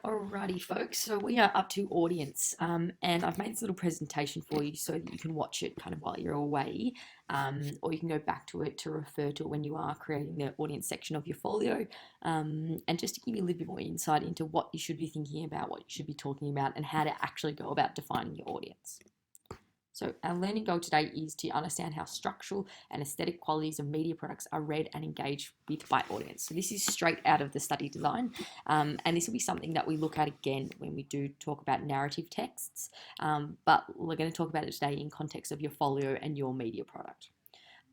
Alrighty, folks. So we are up to audience, and I've made this little presentation for you so that you can watch it kind of while you're away, or you can go back to it to refer to it when you are creating the audience section of your folio, and just to give you a little bit more insight into what you should be thinking about, what you should be talking about, and how to actually go about defining your audience. So our learning goal today is to understand how structural and aesthetic qualities of media products are read and engaged with by audience. So this is straight out of the study design, and this will be something that we look at again when we do talk about narrative texts, but we're going to talk about it today in context of your folio and your media product.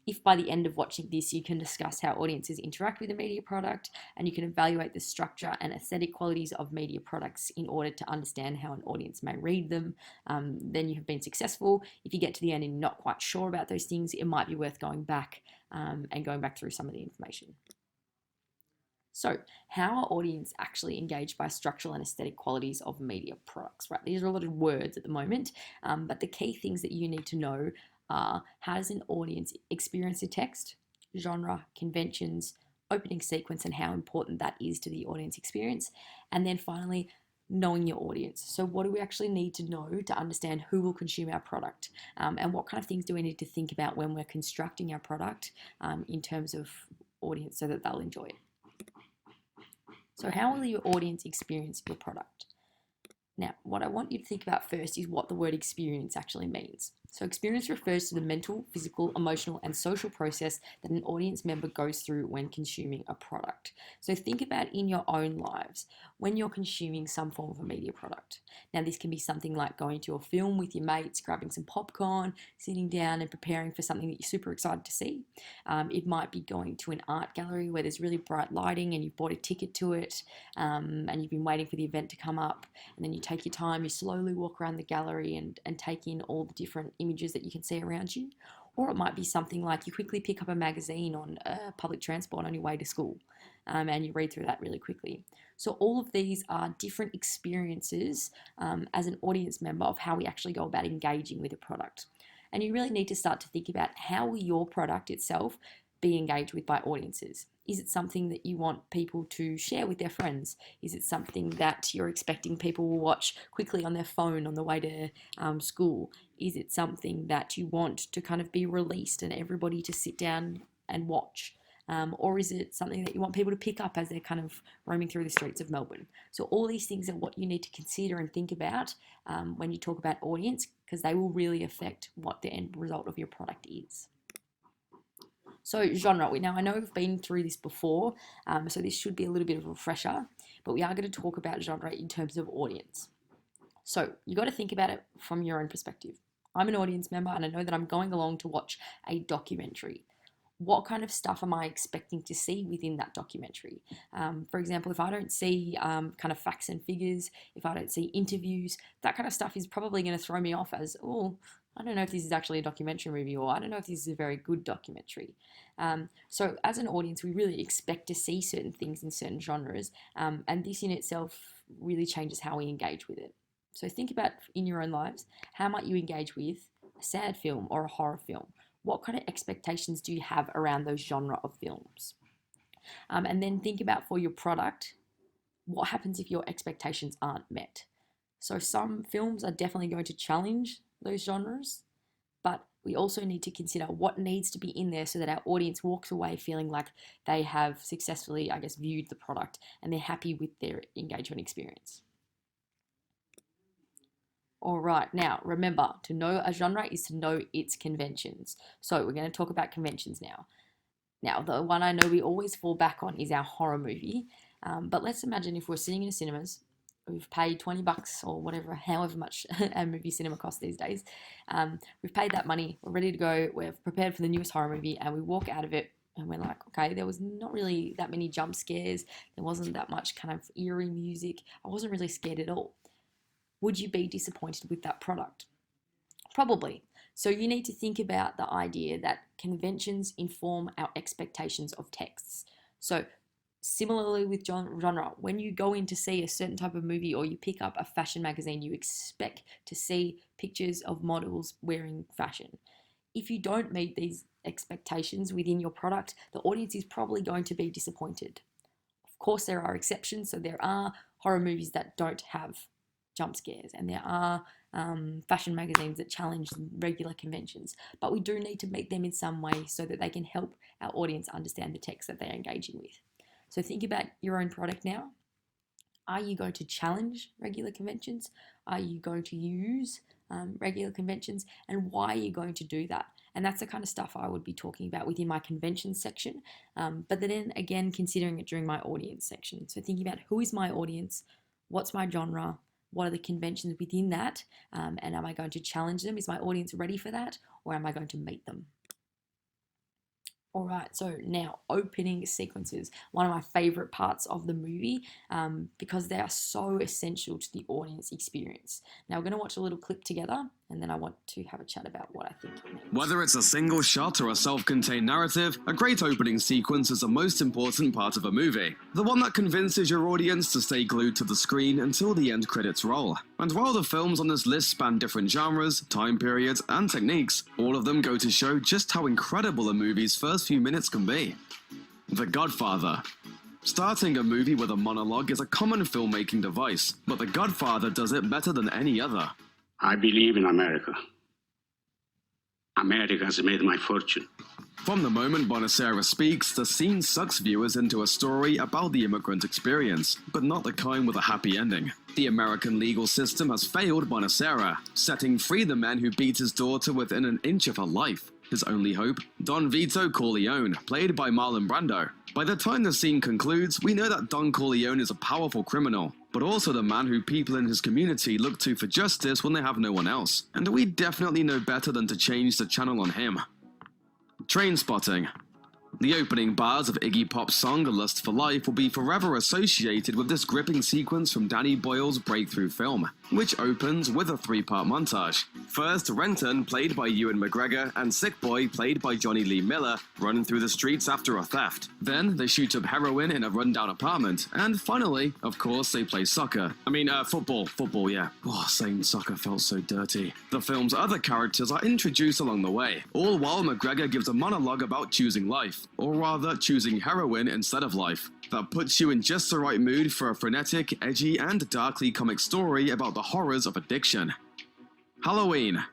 If by the end of watching this you can discuss how audiences interact with a media product and you can evaluate the structure and aesthetic qualities of media products in order to understand how an audience may read them, then you have been successful. If you get to the end and you're not quite sure about those things, it might be worth going back and going back through some of the information. So, how are audience actually engaged by structural and aesthetic qualities of media products? Right, these are a lot of words at the moment, but the key things that you need to know are how does an audience experience a text, genre, conventions, opening sequence, and how important that is to the audience experience, and then finally, knowing your audience. So, what do we actually need to know to understand who will consume our product, and what kind of things do we need to think about when we're constructing our product in terms of audience so that they'll enjoy it? So, how will your audience experience your product? Now, what I want you to think about first is what the word experience actually means. So, experience refers to the mental, physical, emotional, and social process that an audience member goes through when consuming a product. So, think about in your own lives when you're consuming some form of a media product. Now, this can be something like going to a film with your mates, grabbing some popcorn, sitting down and preparing for something that you're super excited to see. It might be going to an art gallery where there's really bright lighting and you've bought a ticket to it, and you've been waiting for the event to come up, and then you take your time, you slowly walk around the gallery and take in all the different images that you can see around you. Or it might be something like you quickly pick up a magazine on public transport on your way to school, and you read through that really quickly. So all of these are different experiences as an audience member of how we actually go about engaging with a product. And you really need to start to think about how will your product itself be engaged with by audiences. Is it something that you want people to share with their friends? Is it something that you're expecting people will watch quickly on their phone on the way to school? Is it something that you want to kind of be released and everybody to sit down and watch? Or is it something that you want people to pick up as they're kind of roaming through the streets of Melbourne? So all these things are what you need to consider and think about when you talk about audience, because they will really affect what the end result of your product is. So genre, now I know we've been through this before, so this should be a little bit of a refresher, but we are going to talk about genre in terms of audience. So you got to think about it from your own perspective. I'm an audience member and I know that I'm going along to watch a documentary. What kind of stuff am I expecting to see within that documentary? For example, if I don't see kind of facts and figures, if I don't see interviews, that kind of stuff is probably going to throw me off as, oh, I don't know if this is actually a documentary movie, or I don't know if this is a very good documentary. So as an audience, we really expect to see certain things in certain genres, and this in itself really changes how we engage with it. So think about in your own lives, how might you engage with a sad film or a horror film? What kind of expectations do you have around those genre of films? And then think about for your product, what happens if your expectations aren't met? So some films are definitely going to challenge those genres, but we also need to consider what needs to be in there so that our audience walks away feeling like they have successfully, I guess, viewed the product and they're happy with their engagement experience. All right, now remember, to know a genre is to know its conventions. So we're going to talk about conventions now. Now, the one I know we always fall back on is our horror movie. But let's imagine if we're sitting in a cinemas, we've paid $20 or whatever, however much a movie cinema costs these days. We've paid that money, we're ready to go, we're prepared for the newest horror movie, and we walk out of it and we're like, okay, there was not really that many jump scares, there wasn't that much kind of eerie music, I wasn't really scared at all. Would you be disappointed with that product? Probably. So you need to think about the idea that conventions inform our expectations of texts. So similarly with genre, when you go in to see a certain type of movie or you pick up a fashion magazine, you expect to see pictures of models wearing fashion. If you don't meet these expectations within your product, the audience is probably going to be disappointed. Of course, there are exceptions. So there are horror movies that don't have jump scares, and there are fashion magazines that challenge regular conventions. But we do need to make them in some way so that they can help our audience understand the text that they're engaging with. So think about your own product now. Are you going to challenge regular conventions? Are you going to use regular conventions? And why are you going to do that? And that's the kind of stuff I would be talking about within my conventions section. But then again, considering it during my audience section. So thinking about who is my audience, what's my genre, what are the conventions within that, and am I going to challenge them? Is my audience ready for that, or am I going to meet them? All right, so now opening sequences, one of my favorite parts of the movie because they are so essential to the audience experience. Now we're going to watch a little clip together, and then I want to have a chat about what I think it means. Whether it's a single shot or a self-contained narrative, a great opening sequence is the most important part of a movie. The one that convinces your audience to stay glued to the screen until the end credits roll. And while the films on this list span different genres, time periods, and techniques, all of them go to show just how incredible a movie's first few minutes can be. The Godfather. Starting a movie with a monologue is a common filmmaking device, but The Godfather does it better than any other. I believe in America. America has made my fortune. From the moment Bonacera speaks, the scene sucks viewers into a story about the immigrant experience, but not the kind with a happy ending. The American legal system has failed Bonacera, setting free the man who beat his daughter within an inch of her life. His only hope? Don Vito Corleone, played by Marlon Brando. By the time the scene concludes, we know that Don Corleone is a powerful criminal, but also the man who people in his community look to for justice when they have no one else. And we definitely know better than to change the channel on him. Trainspotting. The opening bars of Iggy Pop's song A Lust for Life will be forever associated with this gripping sequence from Danny Boyle's breakthrough film, which opens with a three-part montage. First, Renton, played by Ewan McGregor, and Sick Boy, played by Johnny Lee Miller, run through the streets after a theft. Then, they shoot up heroin in a rundown apartment. And finally, of course, they play soccer. Football, yeah. Oh, saying soccer felt so dirty. The film's other characters are introduced along the way, all while McGregor gives a monologue about choosing life. Or rather, choosing heroin instead of life. That puts you in just the right mood for a frenetic, edgy, and darkly comic story about the horrors of addiction. Halloween.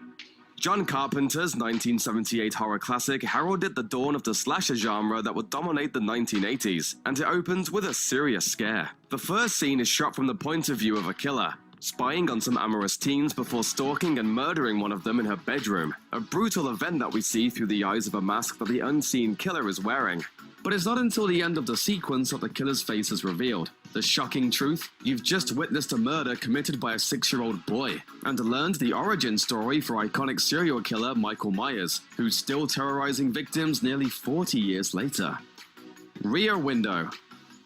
John Carpenter's 1978 horror classic heralded the dawn of the slasher genre that would dominate the 1980s, and it opens with a serious scare. The first scene is shot from the point of view of a killer, spying on some amorous teens before stalking and murdering one of them in her bedroom, a brutal event that we see through the eyes of a mask that the unseen killer is wearing. But it's not until the end of the sequence that the killer's face is revealed. The shocking truth? You've just witnessed a murder committed by a 6-year-old boy, and learned the origin story for iconic serial killer Michael Myers, who's still terrorizing victims nearly 40 years later. Rear Window.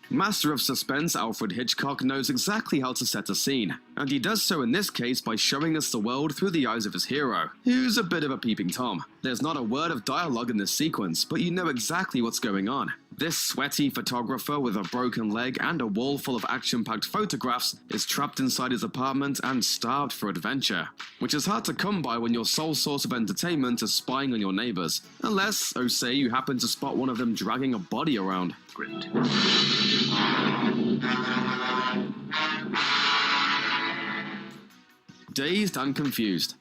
Master of suspense Alfred Hitchcock knows exactly how to set a scene, and he does so in this case by showing us the world through the eyes of his hero, who's a bit of a peeping Tom. There's not a word of dialogue in this sequence, but you know exactly what's going on. This sweaty photographer with a broken leg and a wall full of action-packed photographs is trapped inside his apartment and starved for adventure, which is hard to come by when your sole source of entertainment is spying on your neighbors, unless, oh say, you happen to spot one of them dragging a body around. Great. Dazed and Confused.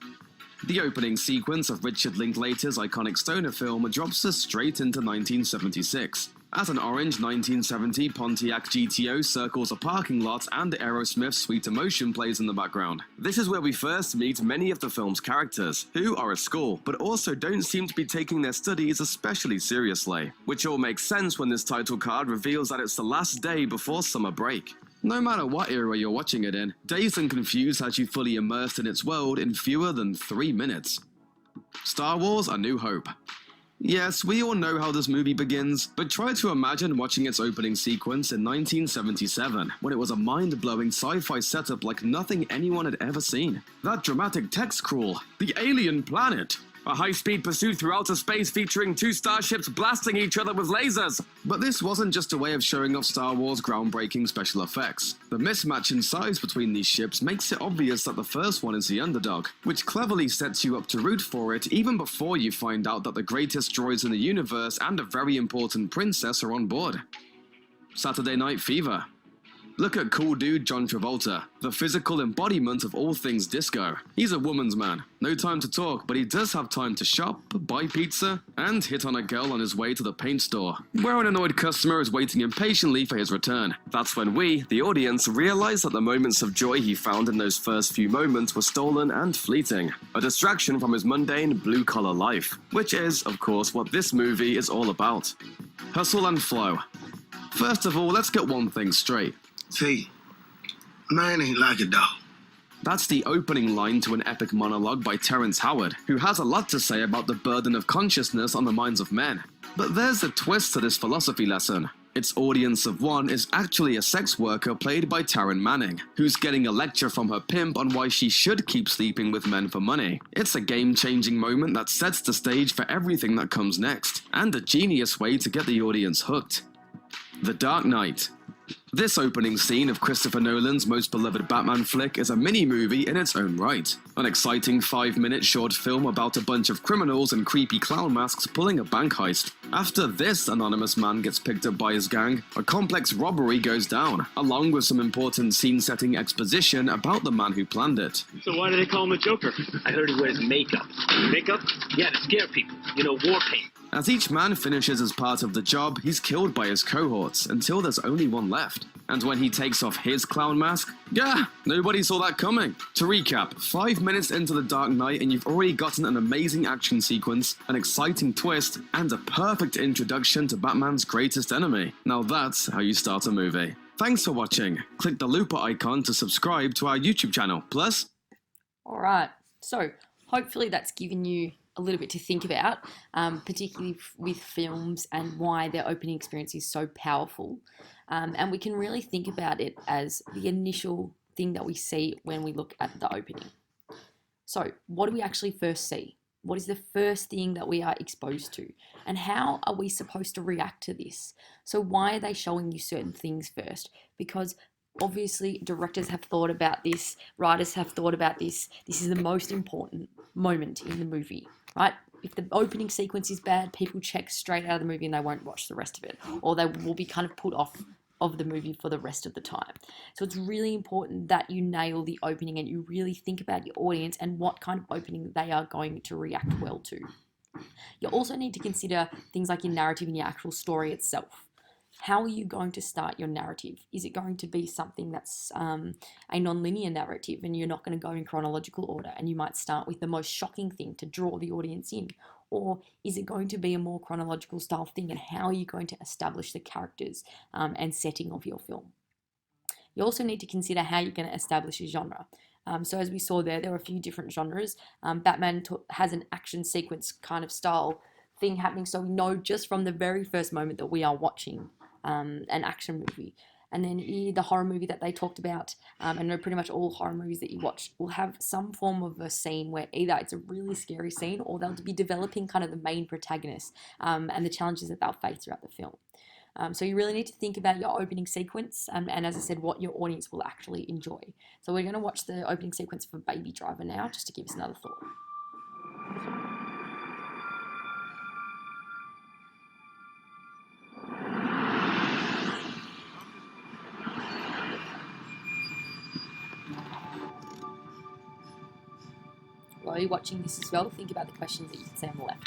The opening sequence of Richard Linklater's iconic stoner film drops us straight into 1976. As an orange 1970 Pontiac GTO circles a parking lot and Aerosmith's Sweet Emotion plays in the background. This is where we first meet many of the film's characters, who are at school, but also don't seem to be taking their studies especially seriously. Which all makes sense when this title card reveals that it's the last day before summer break. No matter what era you're watching it in, Dazed and Confused has you fully immersed in its world in fewer than 3 minutes. Star Wars: A New Hope. Yes, we all know how this movie begins, but try to imagine watching its opening sequence in 1977, when it was a mind-blowing sci-fi setup like nothing anyone had ever seen. That dramatic text crawl, the alien planet, a high-speed pursuit through outer space featuring 2 starships blasting each other with lasers. But this wasn't just a way of showing off Star Wars' groundbreaking special effects. The mismatch in size between these ships makes it obvious that the first one is the underdog, which cleverly sets you up to root for it even before you find out that the greatest droids in the universe and a very important princess are on board. Saturday Night Fever. Look at cool dude John Travolta, the physical embodiment of all things disco. He's a woman's man, no time to talk, but he does have time to shop, buy pizza, and hit on a girl on his way to the paint store, where an annoyed customer is waiting impatiently for his return. That's when we, the audience, realize that the moments of joy he found in those first few moments were stolen and fleeting, a distraction from his mundane blue-collar life, which is, of course, what this movie is all about. Hustle and flow. First of all, let's get one thing straight. See, man ain't like a dog. That's the opening line to an epic monologue by Terrence Howard, who has a lot to say about the burden of consciousness on the minds of men. But there's a twist to this philosophy lesson. Its audience of one is actually a sex worker played by Taryn Manning, who's getting a lecture from her pimp on why she should keep sleeping with men for money. It's a game-changing moment that sets the stage for everything that comes next, and a genius way to get the audience hooked. The Dark Knight. This opening scene of Christopher Nolan's most beloved Batman flick is a mini-movie in its own right. An exciting 5-minute short film about a bunch of criminals in creepy clown masks pulling a bank heist. After this anonymous man gets picked up by his gang, a complex robbery goes down, along with some important scene-setting exposition about the man who planned it. So why do they call him the Joker? I heard he wears makeup. Makeup? Yeah, to scare people. You know, war paint. As each man finishes his part of the job, he's killed by his cohorts, until there's only one left. And when he takes off his clown mask, yeah, nobody saw that coming. To recap, 5 minutes into The Dark Knight and you've already gotten an amazing action sequence, an exciting twist, and a perfect introduction to Batman's greatest enemy. Now that's how you start a movie. Thanks for watching. Click the looper icon to subscribe to our YouTube channel. Plus, Alright, so hopefully that's given you a little bit to think about, particularly with films and why their opening experience is so powerful. And we can really think about it as the initial thing that we see when we look at the opening. So what do we actually first see? What is the first thing that we are exposed to? And how are we supposed to react to this? So why are they showing you certain things first? Because obviously directors have thought about this, writers have thought about this. This is the most important moment in the movie, right? If the opening sequence is bad, people check straight out of the movie and they won't watch the rest of it, or they will be kind of put off of the movie for the rest of the time. So it's really important that you nail the opening and you really think about your audience and what kind of opening they are going to react well to. You also need to consider things like your narrative and your actual story itself. How are you going to start your narrative? Is it going to be something that's a non-linear narrative and you're not going to go in chronological order and you might start with the most shocking thing to draw the audience in? Or is it going to be a more chronological style thing, and how are you going to establish the characters and setting of your film? You also need to consider how you're going to establish a genre. So as we saw there are a few different genres. Batman has an action sequence kind of style thing happening, so we know just from the very first moment that we are watching an action movie. And then the horror movie that they talked about, and pretty much all horror movies that you watch will have some form of a scene where either it's a really scary scene or they'll be developing kind of the main protagonist and the challenges that they'll face throughout the film. So you really need to think about your opening sequence and as I said, what your audience will actually enjoy. So we're going to watch the opening sequence for Baby Driver now, just to give us another thought. While you're watching this as well, think about the questions that you can see on the left.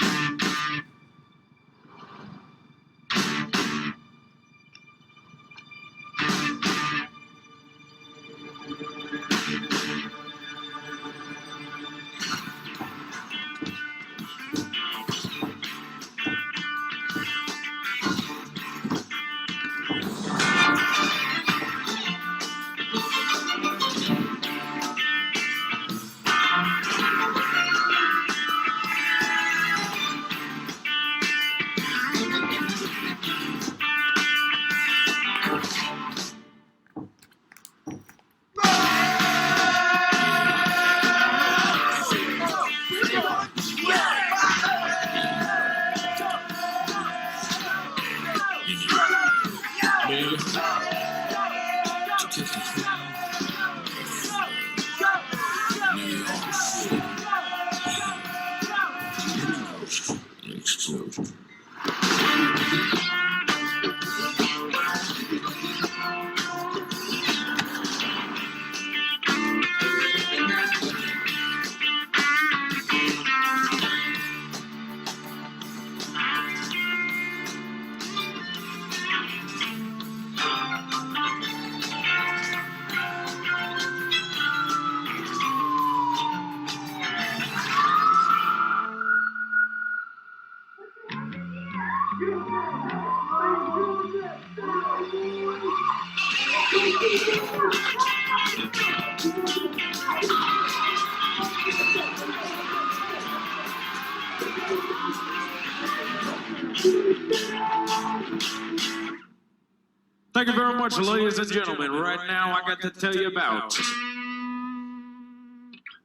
much, ladies and gentlemen. Right now, I got to tell you about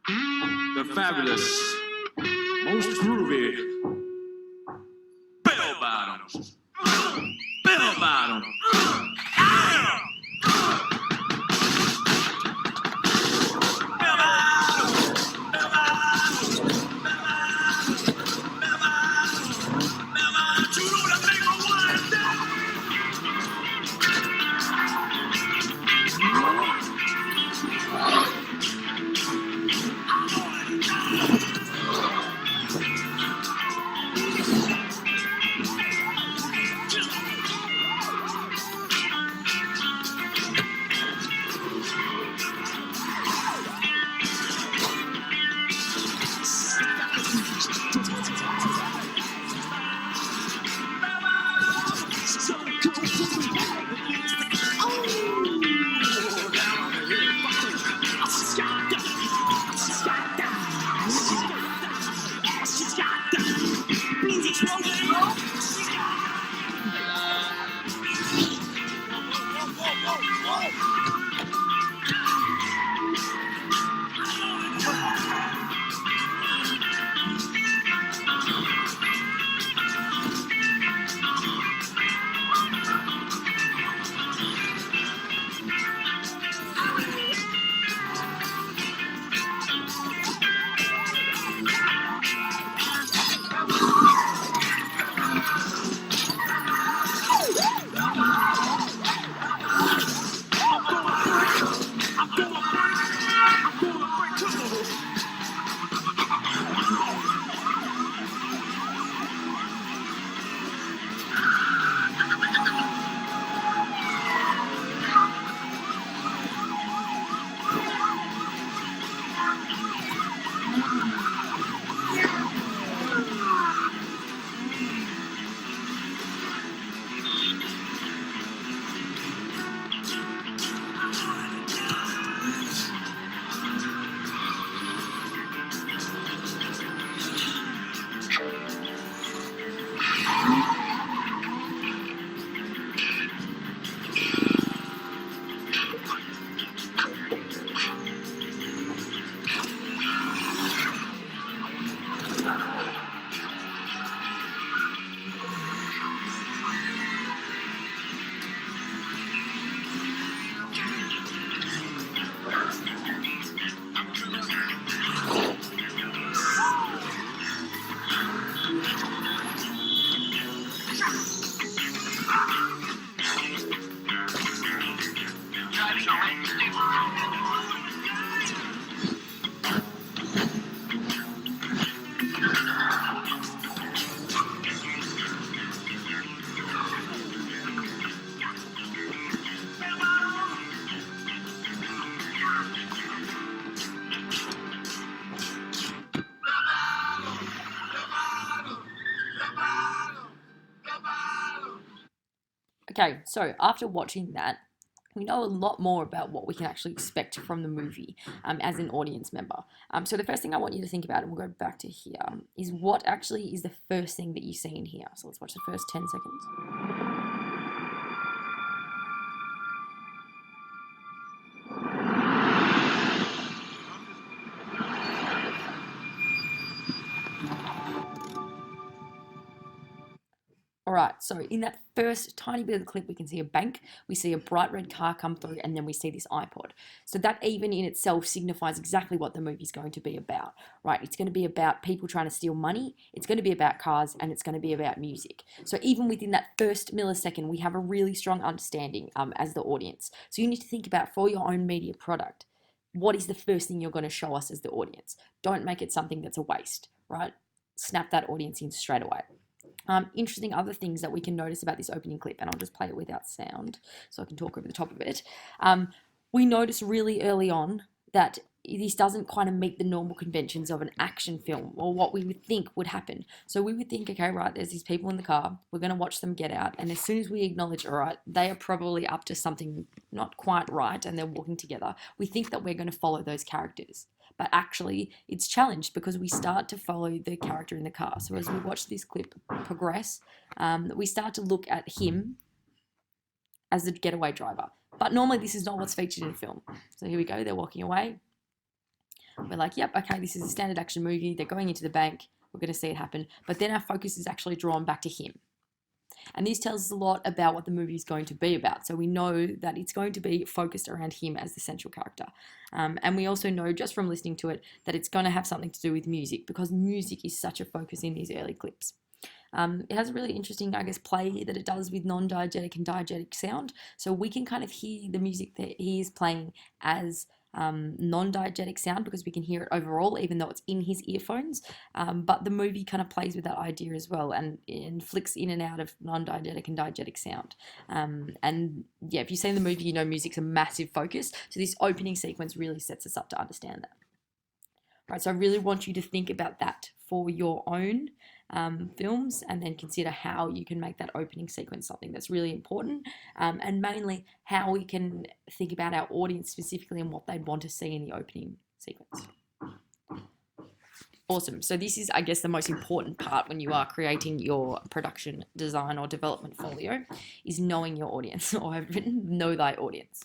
the fabulous, most groovy bell bottoms. Bell bottoms. Okay, so after watching that, we know a lot more about what we can actually expect from the movie as an audience member. So the first thing I want you to think about, and we'll go back to here, is what actually is the first thing that you see in here. So let's watch the first 10 seconds. All right, so in that first tiny bit of the clip, we can see a bank, we see a bright red car come through, and then we see this iPod. So that even in itself signifies exactly what the movie's going to be about, right? It's going to be about people trying to steal money, it's going to be about cars, and it's going to be about music. So even within that first millisecond, we have a really strong understanding as the audience. So you need to think about, for your own media product, what is the first thing you're going to show us as the audience? Don't make it something that's a waste, right? Snap that audience in straight away. Interesting other things that we can notice about this opening clip, and I'll just play it without sound so I can talk over the top of it. We notice really early on that this doesn't kind of meet the normal conventions of an action film or what we would think would happen. So we would think, okay, right, there's these people in the car, we're going to watch them get out, and as soon as we acknowledge, all right, they are probably up to something not quite right and they're walking together, we think that we're going to follow those characters. But actually, it's challenged because we start to follow the character in the car. So as we watch this clip progress, we start to look at him as the getaway driver. But normally this is not what's featured in a film. So here we go, they're walking away. We're like, yep, okay, this is a standard action movie. They're going into the bank. We're going to see it happen. But then our focus is actually drawn back to him. And this tells us a lot about what the movie is going to be about. So we know that it's going to be focused around him as the central character. And we also know just from listening to it that it's going to have something to do with music, because music is such a focus in these early clips. It has a really interesting, I guess, play that it does with non-diegetic and diegetic sound. So we can kind of hear the music that he is playing as non-diegetic sound, because we can hear it overall, even though it's in his earphones. But the movie kind of plays with that idea as well, and flicks in and out of non-diegetic and diegetic sound. And yeah, if you've seen the movie, you know music's a massive focus. So this opening sequence really sets us up to understand that. Right, so I really want you to think about that for your own films, and then consider how you can make that opening sequence something that's really important, and mainly how we can think about our audience specifically and what they'd want to see in the opening sequence. Awesome. So this is, I guess, the most important part when you are creating your production design or development folio, is knowing your audience, or I've written know thy audience.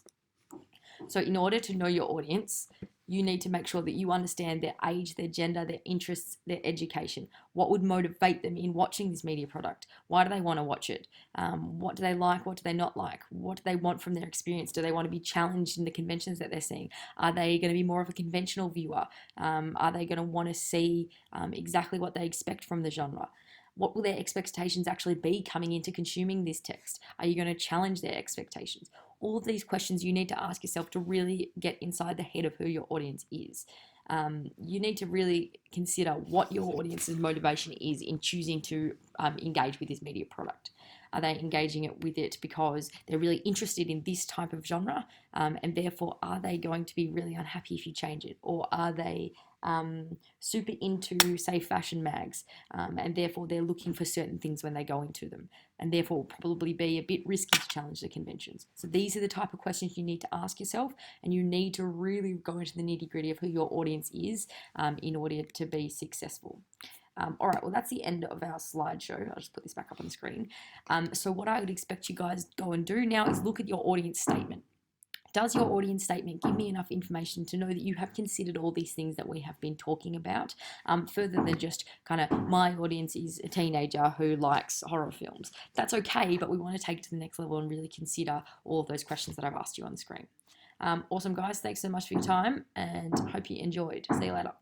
So in order to know your audience, you need to make sure that you understand their age, their gender, their interests, their education. What would motivate them in watching this media product? Why do they want to watch it? What do they like? What do they not like? What do they want from their experience? Do they want to be challenged in the conventions that they're seeing? Are they going to be more of a conventional viewer? Are they going to want to see exactly what they expect from the genre? What will their expectations actually be coming into consuming this text? Are you going to challenge their expectations? All of these questions you need to ask yourself to really get inside the head of who your audience is. You need to really consider what your audience's motivation is in choosing to engage with this media product. Are they engaging with it because they're really interested in this type of genre, and therefore are they going to be really unhappy if you change it? Or are they super into, say, fashion mags, and therefore they're looking for certain things when they go into them, and therefore will probably be a bit risky to challenge the conventions? So these are the type of questions you need to ask yourself, and you need to really go into the nitty-gritty of who your audience is in order to be successful. All right, well, that's the end of our slideshow. I'll just put this back up on the screen. So what I would expect you guys to go and do now is look at your audience statement. Does your audience statement give me enough information to know that you have considered all these things that we have been talking about, further than just kind of, my audience is a teenager who likes horror films? That's okay, but we want to take it to the next level and really consider all of those questions that I've asked you on the screen. Awesome, guys. Thanks so much for your time, and hope you enjoyed. See you later.